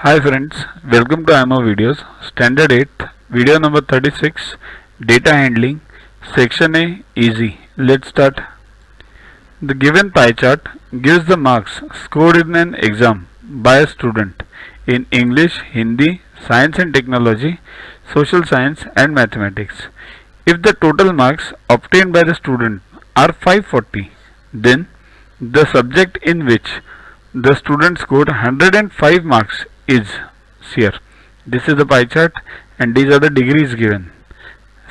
Hi friends, welcome to IMO videos, standard 8th, video number 36, data handling, section A, easy. Let's start. The given pie chart gives the marks scored in an exam by a student in English, Hindi, Science and Technology, Social Science and Mathematics. If the total marks obtained by the student are 540, then the subject in which the student scored 105 marks is here. This is the pie chart and these are the degrees given.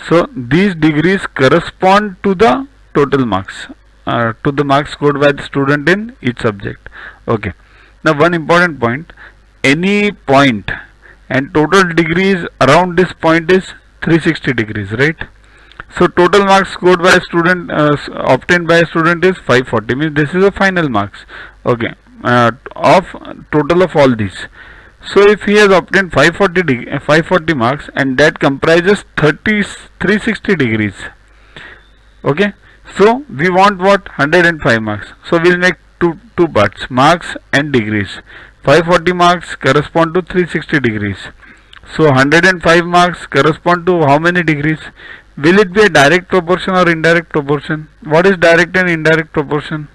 So these degrees correspond to the total marks, to the marks scored by the student in each subject. Okay. Now one important point, any point and total degrees around this point is 360 degrees, right? So total marks scored by a student, obtained by a student is 540, means this is the final marks. Okay. Of total of all these. So if he has obtained 540 marks and that comprises 360 degrees. Okay. So we want what? 105 marks. So we'll make two parts, marks and degrees. 540 marks correspond to 360 degrees. So 105 marks correspond to how many degrees? Will it be a direct proportion or indirect proportion? What is direct and indirect proportion?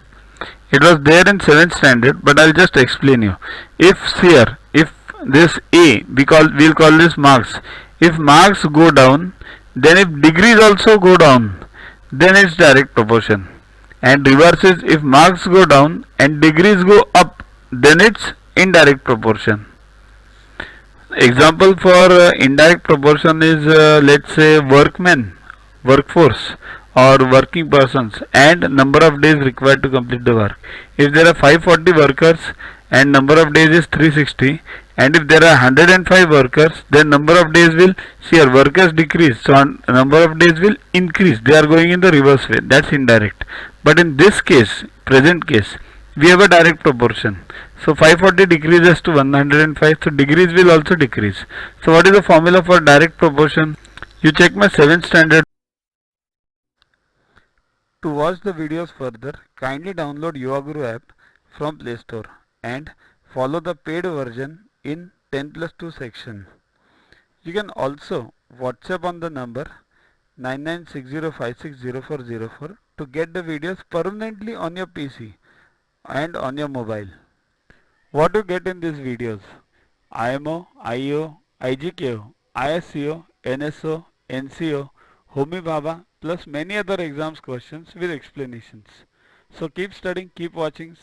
It was there in 7th standard, but I'll just explain you. If here, if this A, we'll call this marks. If marks go down, then if degrees also go down, then it's direct proportion. And reverse is, if marks go down and degrees go up, then it's indirect proportion. Example for indirect proportion is let's say workmen, workforce or working persons and number of days required to complete the work. If there are 540 workers and number of days is 360, and if there are 105 workers, then number of days will, see here, workers decrease, so number of days will increase. They are going in the reverse way. That's indirect. But in this case, present case, we have a direct proportion. So 540 decreases to 105, so degrees will also decrease. So what is the formula for direct proportion? You check my 7th standard. To watch the videos further, kindly download YuvaGuru app from Play Store and follow the paid version in 10+2 section. You can also WhatsApp on the number 9960560404 to get the videos permanently on your PC and on your mobile. What you get in these videos? IMO, IO, IGKO, ISCO, NSO, NCO, Homi Bhabha plus many other exams questions with explanations. So keep studying, keep watching.